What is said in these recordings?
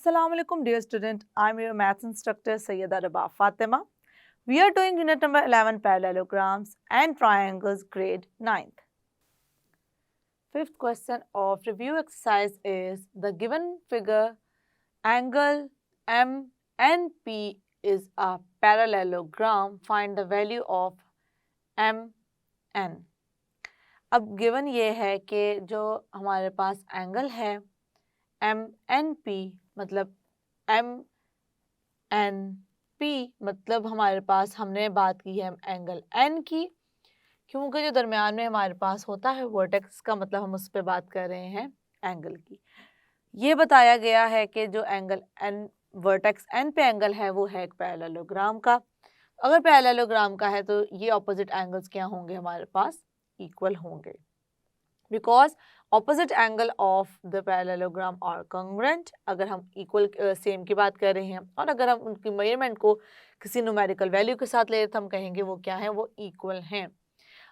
Assalamualaikum dear student, I am your maths instructor Sayyida Rabah Fatima. We are doing unit number 11 parallelograms and triangles grade 9th. Fifth question of review exercise is the given figure angle MNP is a parallelogram. Find the value of MN. अब given ये है कि जो हमारे पास angle है MNP मतलब MNP मतलब हमारे पास हमने बात की है एंगल N की, क्योंकि जो दरमियान में हमारे पास होता है वर्टेक्स का मतलब हम उस पर बात कर रहे हैं एंगल की। ये बताया गया है कि जो एंगल N वर्टेक्स N पे एंगल है वो है एक पैरेललोग्राम का। अगर पैरेललोग्राम का है तो ये ऑपोजिट एंगल्स क्या होंगे, हमारे पास इक्वल होंगे, because opposite angle of the parallelogram are congruent. अगर हम इक्वल सेम की बात कर रहे हैं और अगर हम उनकी मेजरमेंट को किसी न्यूमेरिकल वैल्यू के साथ ले रहे तो हम कहेंगे वो क्या है, वो इक्वल हैं।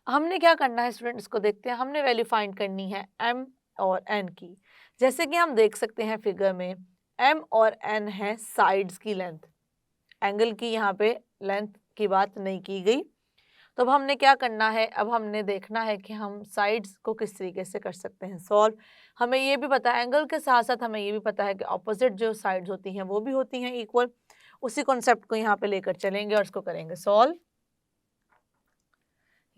हमने क्या करना है स्टूडेंट, इसको देखते हैं। हमने वैल्यू फाइंड करनी है m और n की। जैसे कि हम देख सकते हैं फिगर में m और n है साइड्स की लेंथ, एंगल की यहाँ पे लेंथ की बात नहीं की गई। तो अब हमने क्या करना है, अब हमने देखना है कि हम साइड्स को किस तरीके से कर सकते हैं सॉल्व। हमें ये भी पता है एंगल के साथ साथ हमें ये भी पता है कि ऑपोजिट जो साइड्स होती हैं वो भी होती हैं इक्वल। उसी कॉन्सेप्ट को यहाँ पे लेकर चलेंगे और इसको करेंगे सॉल्व।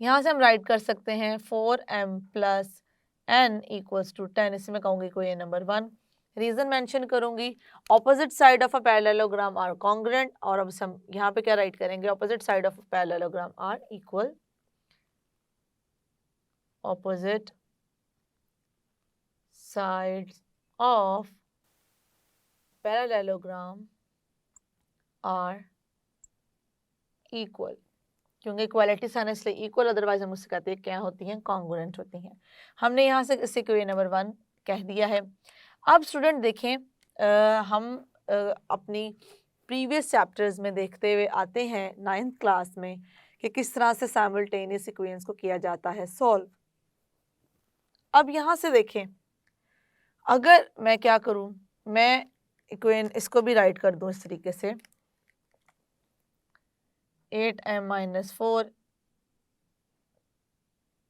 यहाँ से हम राइट कर सकते हैं 4m plus n equals to 10। इसमें कहूँगी कोई नंबर 1। रीजन मेंशन करूंगी, opposite side of a parallelogram are congruent. और अब हम यहाँ पे क्या राइट करेंगे, opposite side of parallelogram are equal. Opposite sides of parallelogram are equal, क्योंकि इक्वालिटी से आने इसलिए इक्वल, अदरवाइज हम उससे कहते हैं क्या होती हैं, कॉन्ग्रुएंट होती हैं। हमने यहाँ से इसे क्वेश्चन नंबर 1 कह दिया है। अब स्टूडेंट देखें, हम अपनी प्रीवियस चैप्टर्स में देखते हुए आते हैं 9th क्लास में कि किस तरह से साइमल्टेनियस इक्वेशंस को किया जाता है सॉल्व। अब यहाँ से देखें, अगर मैं क्या करूँ, मैं इक्वेशन इसको भी राइट कर दूँ इस तरीके से 8m minus 4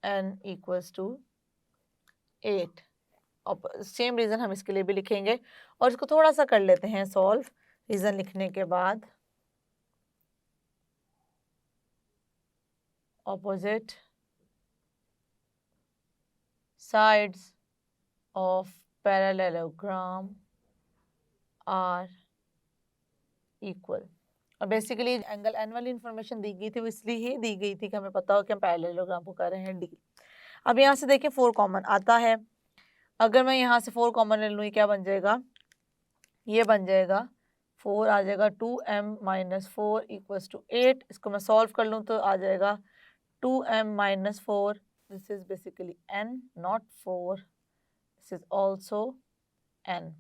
n equals to 8। Same reason हम इसके लिए भी लिखेंगे और इसको थोड़ा सा कर लेते हैं सॉल्व। रीज़न लिखने के बाद opposite sides of parallelogram are equal. और बेसिकली एंगल एन वाली इंफॉर्मेशन दी गई थी, वो इसलिए ही दी गई थी कि हमें पता हो कि हम पैरेललोग्राम को कर रहे हैं डी। अब यहाँ से देखिए 4 कॉमन आता है। अगर मैं यहाँ से 4 कॉमन ले लूँ, ये क्या बन जाएगा, ये बन जाएगा 4 आ जाएगा 2m माइनस 4 इक्वल्स टू 8। इसको मैं सॉल्व कर लूँ तो आ जाएगा 2m minus 4, this is basically n not 4, this is also n।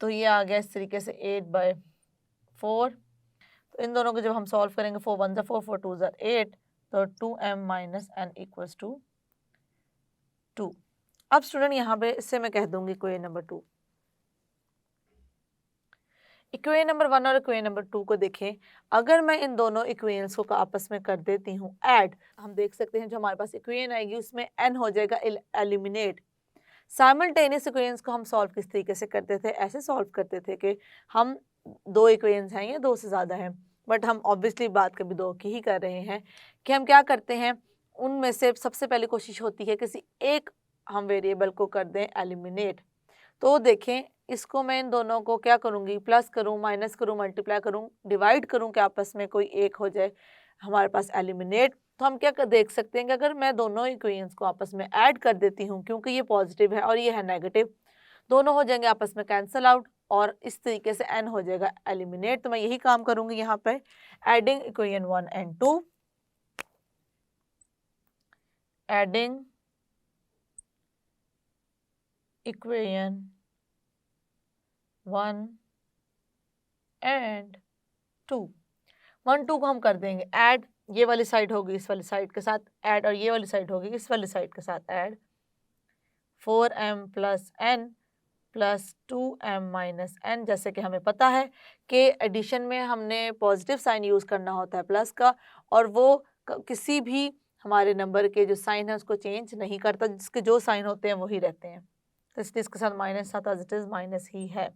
तो ये आ गया इस तरीके से 8/4। तो इन दोनों को जब हम सॉल्व करेंगे 4 1 4 4 2 8, तो 2m minus n equals to 2। अब स्टूडेंट यहाँ पे इससे मैं कह दूंगी क्वेश्चन नंबर 2। इक्वेशन नंबर 1 और इक्वेशन नंबर 2 को देखें। अगर मैं इन दोनों इक्वेशंस को आपस में कर देती हूँ ऐड, हम देख सकते हैं जो हमारे पास इक्वेशन आएगी उसमें n हो जाएगा एलिमिनेट। साइमल्टेनियस इक्वेशंस को हम सॉल्व किस तरीके से करते थे, ऐसे सॉल्व करते थे कि हम 2 इक्वेशंस हैं या 2 से ज़्यादा हैं, बट हम ऑब्वियसली बात कभी 2 की ही कर रहे हैं कि हम क्या करते हैं, उनमें से सबसे पहले कोशिश होती है किसी एक हम वेरिएबल को कर दें एलिमिनेट। तो देखें, इसको मैं इन दोनों को क्या करूँगी, प्लस करूँ, माइनस करूँ, मल्टीप्लाई करूँ, डिवाइड करूँ कि आपस में कोई एक हो जाए हमारे पास एलिमिनेट। तो हम क्या देख सकते हैं कि अगर मैं दोनों इक्वेशंस को आपस में ऐड कर देती हूँ, क्योंकि ये पॉजिटिव है और ये है नेगेटिव, दोनों हो जाएंगे आपस में कैंसिल आउट और इस तरीके से n हो जाएगा एलिमिनेट। तो मैं यही काम करूँगी यहाँ पे, adding equation 1 and 2, adding equation 1 and 2। 1 2 को हम कर देंगे ऐड, ये वाली साइड होगी इस वाली साइड के साथ ऐड और ये वाली साइड होगी इस वाली साइड के साथ add. 4m plus n plus 2m minus n। जैसे कि हमें पता है कि एडिशन में हमने पॉजिटिव साइन यूज़ करना होता है प्लस का, और वो किसी भी हमारे नंबर के जो साइन है उसको चेंज नहीं करता, जिसके जो साइन होते हैं वही रहते हैं। तो इसलिए इसके साथ माइनस था, एज इट इज माइनस ही है।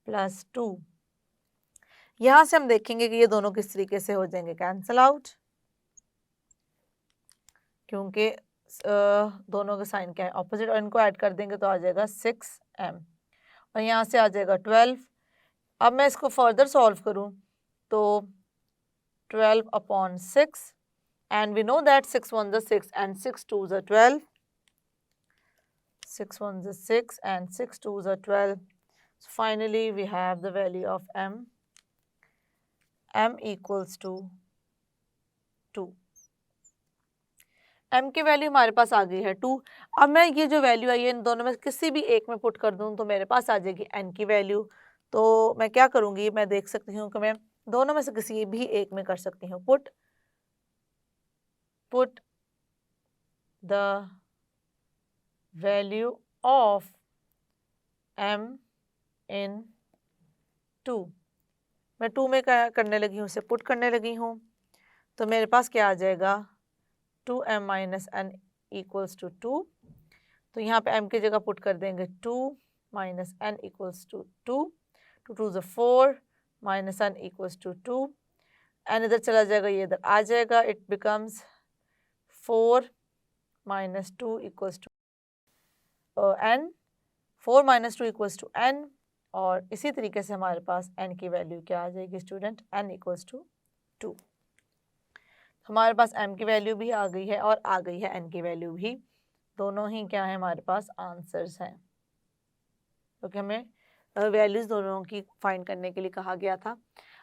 प्लस 2, यहाँ से हम देखेंगे कि ये दोनों किस तरीके से हो जाएंगे कैंसल आउट, क्योंकि दोनों के साइन क्या है ऑपोजिट, और इनको ऐड कर देंगे तो आ जाएगा 6m, और यहाँ से आ जाएगा 12। अब मैं इसको फर्दर सॉल्व करूँ तो 12/6, and we know that 6 1s are 6 and 6 2s are 12. 6 1s are 6 and 6 2s are 12. So finally we have the value of m equals to 2. m की वैल्यू हमारे पास आ गई है 2। अब मैं ये जो वैल्यू आई है इन दोनों में किसी भी एक में पुट कर दूं तो मेरे पास आ जाएगी n की वैल्यू। तो मैं क्या करूंगी, मैं देख सकती हूँ कि मैं दोनों में से किसी भी एक में कर सकती हूँ put the value of m in 2। मैं 2 में क्या करने लगी हूँ, उसे पुट करने लगी हूँ, तो मेरे पास क्या आ जाएगा 2m minus n equals to 2। तो यहाँ पे m की जगह पुट कर देंगे 2 minus n equals to 2, 2 2 4 minus n equals to 2, n इधर चला जाएगा, ये इधर आ जाएगा, it becomes 4 minus 2 equals to n, 4 minus 2 equals to n, और इसी तरीके से हमारे पास n की वैल्यू क्या आ जाएगी स्टूडेंट, n इक्वल्स टू 2। हमारे पास m की वैल्यू भी आ गई है और आ गई है n की वैल्यू भी, दोनों ही क्या है हमारे पास आंसर्स हैं, क्योंकि हमें वैल्यूज दोनों की फाइंड करने के लिए कहा गया था।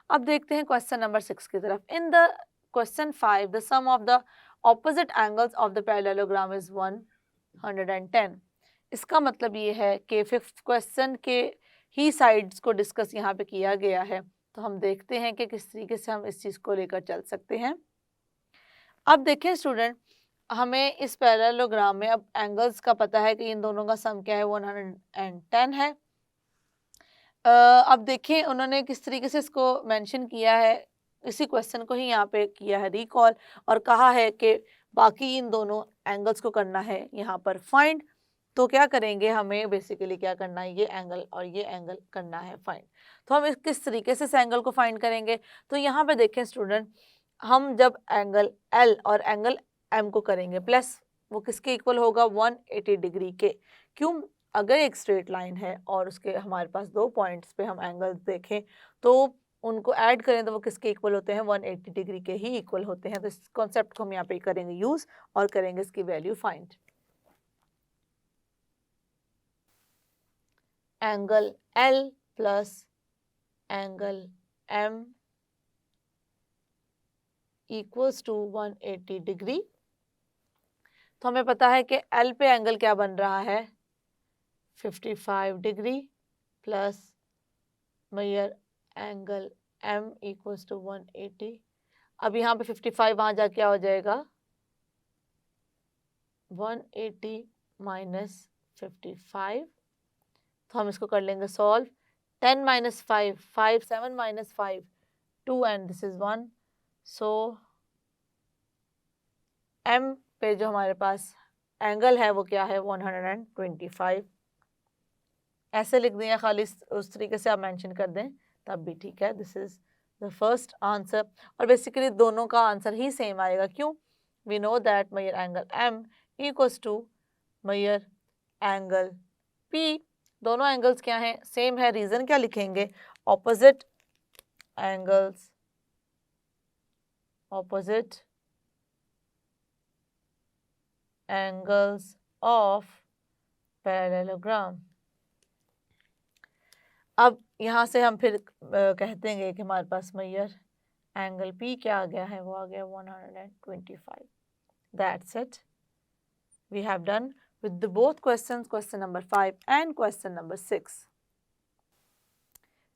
अब देखते हैं क्वेश्चन नंबर 6 की तरफ। In the question 5 the sum of the opposite angles of the parallelogram is 110। इसका मतलब ये है कि 5th क्वेश्चन के ही साइड्स को डिस्कस यहाँ पे किया गया है। तो हम देखते हैं कि किस तरीके से हम इस चीज़ को लेकर चल सकते हैं। अब देखें स्टूडेंट, हमें इस पैरेललोग्राम में अब एंगल्स का पता है कि इन दोनों का सम क्या है 110 है। अब देखें उन्होंने किस तरीके से इसको मेंशन किया है, इसी क्वेश्चन को ही यहाँ पे किया है रिकॉल, और कहा है कि बाकी इन दोनों एंगल्स को करना है यहाँ पर फाइंड। तो क्या करेंगे, हमें बेसिकली क्या करना है, ये एंगल और ये एंगल करना है फाइंड। तो हम किस तरीके से इस एंगल को फाइंड करेंगे, तो यहाँ पे देखें स्टूडेंट, हम जब एंगल L और एंगल M को करेंगे प्लस, वो किसके इक्वल होगा 180 डिग्री के। क्यों, अगर एक स्ट्रेट लाइन है और उसके हमारे पास 2 पॉइंट्स पे हम एंगल देखें तो उनको ऐड करें तो वो किसके इक्वल होते हैं, 180 डिग्री के ही इक्वल होते हैं। तो इस कॉन्सेप्ट को हम यहाँ पे करेंगे यूज और करेंगे इसकी value find. Angle L plus angle M equals to 180 degree. तो हमें पता है कि L पे एंगल क्या बन रहा है 55 degree, plus major angle M equals to 180। अब यहाँ पे 55 वहाँ जा क्या हो जाएगा 180 माइनस 55। तो हम इसको कर लेंगे solve. 10 minus 5 5, 7 minus 5 2 and this is 1। So M पे जो हमारे पास एंगल है वो क्या है 125। ऐसे लिख दें या खाली उस तरीके से आप मेंशन कर दें तब भी ठीक है। This is the first answer, और बेसिकली दोनों का आंसर ही सेम आएगा। क्यों, we know that major angle M equals to major angle P। दोनों एंगल्स क्या हैं, सेम है। रीजन क्या लिखेंगे, opposite angles, opposite angles of parallelogram. अब यहाँ से हम फिर कहते हैं कि हमारे पास मेजर एंगल P क्या आ गया है, वो आ गया 125। That's it, we have done with the both questions, question number 5 and question number 6.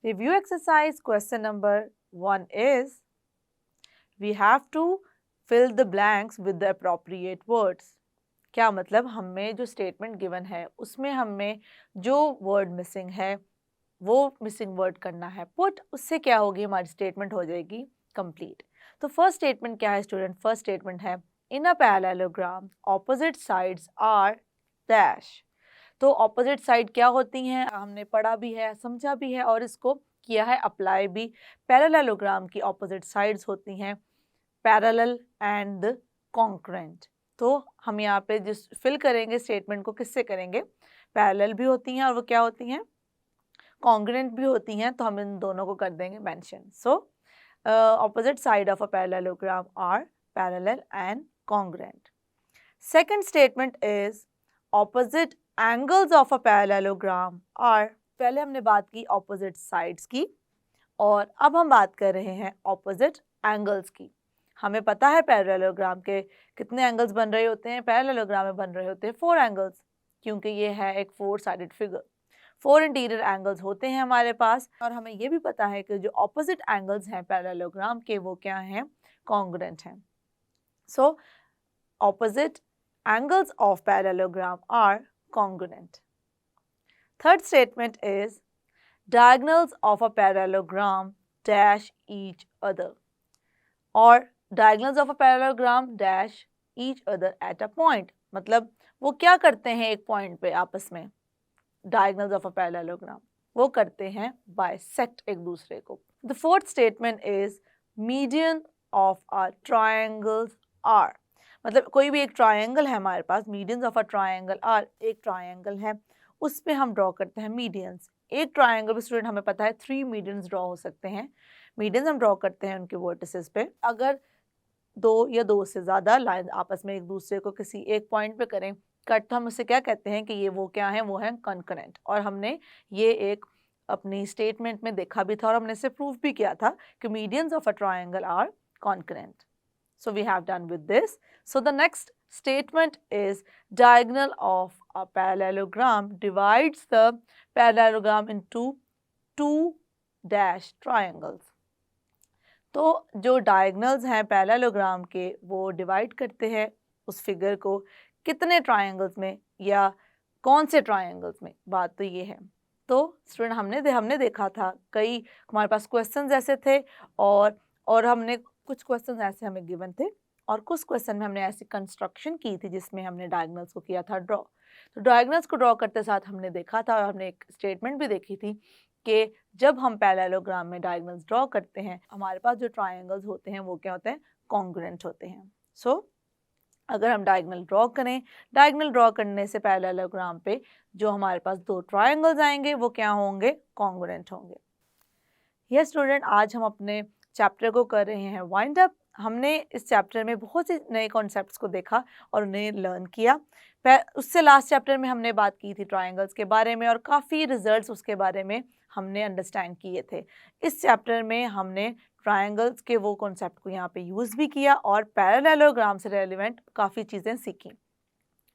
Review exercise question number 1 is, we have to fill the blanks with the appropriate words. क्या मतलब, हमें जो स्टेटमेंट गिवन है उसमें हमें जो word missing है वो मिसिंग वर्ड करना है पुट, उससे क्या होगी, हमारी स्टेटमेंट हो जाएगी कंप्लीट। तो फर्स्ट स्टेटमेंट क्या है स्टूडेंट? फर्स्ट स्टेटमेंट है in a parallelogram opposite sides are dash. तो ऑपोजिट साइड क्या होती हैं, हमने पढ़ा भी है, समझा भी है और इसको किया है अप्लाई भी। पैरेललोग्राम की ऑपोजिट साइड्स होती हैं पैरेलल एंड कॉन्करेंट। तो हम यहाँ पे जिस फिल करेंगे स्टेटमेंट को किससे करेंगे, पैरेलल भी होती हैं और वो क्या होती हैं, कॉन्ग्रुएंट भी होती हैं, तो हम इन दोनों को कर देंगे mention. So opposite side of a parallelogram are parallel and congruent. Second statement is opposite angles of a parallelogram are. पहले हमने बात की ऑपोजिट साइड्स की और अब हम बात कर रहे हैं ऑपोजिट एंगल्स की। हमें पता है पैरेललोग्राम के कितने एंगल्स बन रहे होते हैं, पैरेललोग्राम में बन रहे होते हैं 4 एंगल्स, क्योंकि ये है एक 4 साइडेड फिगर। 4 इंटीरियर एंगल्स होते हैं हमारे पास और हमें ये भी पता है कि जो ऑपोजिट एंगल्स हैं पैरेललोग्राम के वो क्या हैं, कॉन्ग्रुएंट हैं। So opposite angles of parallelogram are congruent. Third statement is diagonals of a parallelogram dash each other, और diagonals of a parallelogram dash each other at a point, मतलब वो क्या करते हैं एक पॉइंट पे आपस में, diagonals of a parallelogram वो करते हैं bisect एक दूसरे को। The fourth statement is median of a triangles are, मतलब कोई भी एक ट्रायंगल है हमारे पास, medians of a triangle are, एक ट्रायंगल है उस पे हम ड्रॉ करते हैं मीडियंस। एक ट्रायंगल पे स्टूडेंट हमें पता है 3 मीडियंस ड्रॉ हो सकते हैं। मीडियंस हम ड्रॉ करते हैं उनके वर्टिसेस पे। अगर 2 या 2 से ज़्यादा लाइन आपस में एक दूसरे को किसी एक पॉइंट पे करें कट, तो हम उसे क्या कहते हैं कि ये वो क्या है, वो है कॉन्करेंट। और हमने ये एक अपनी स्टेटमेंट में देखा भी था और हमने इसे प्रूव भी किया था कि medians of a triangle are concurrent. So we have done with this. So the next statement is diagonal of a parallelogram divides the parallelogram into 2 dash triangles. तो जो डायगनल्स हैं पैरेललोग्राम के वो डिवाइड करते हैं उस फिगर को कितने ट्रायंगल्स में या कौन से ट्रायंगल्स में, बात तो ये है। तो स्टूडेंट हमने देखा था कई हमारे पास क्वेश्चंस ऐसे थे और हमने कुछ क्वेश्चन ऐसे हमें गिवन थे और कुछ क्वेश्चन में हमने ऐसी कंस्ट्रक्शन की थी जिसमें हमने डायगोनल्स को किया था ड्रॉ। तो डायगोनल्स को ड्रॉ करते साथ हमने देखा था और हमने एक स्टेटमेंट भी देखी थी कि जब हम पैरेललोग्राम में डायगोनल्स ड्रॉ करते हैं हमारे पास जो ट्रायंगल्स होते हैं वो क्या होते हैं, कॉन्ग्रुएंट होते हैं। सो अगर हम डायगोनल ड्रॉ करें, डायगोनल ड्रॉ करने से पैरेललोग्राम पे जो हमारे पास 2 ट्रायंगल्स आएंगे वो क्या होंगे, कॉन्ग्रुएंट होंगे। यस स्टूडेंट, आज हम अपने चैप्टर को कर रहे हैं वाइंड अप। हमने इस चैप्टर में बहुत से नए कॉन्सेप्ट्स को देखा और उन्हें लर्न किया। उससे लास्ट चैप्टर में हमने बात की थी ट्रायंगल्स के बारे में और काफ़ी रिजल्ट्स उसके बारे में हमने अंडरस्टैंड किए थे। इस चैप्टर में हमने ट्रायंगल्स के वो कॉन्सेप्ट को यहाँ पे यूज़ भी किया और पैरेललोग्राम से रेलिवेंट काफ़ी चीज़ें सीखी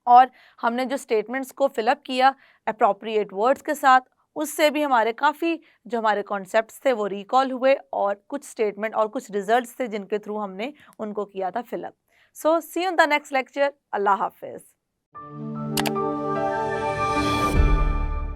और हमने जो स्टेटमेंट्स को फिलअप किया अप्रोप्रिएट वर्ड्स के साथ, उससे भी हमारे काफ़ी जो हमारे कॉन्सेप्ट्स थे वो रिकॉल हुए और कुछ स्टेटमेंट और कुछ रिजल्ट्स थे जिनके थ्रू हमने उनको किया था fill up. So see you in the next lecture. Allah हाफिज़।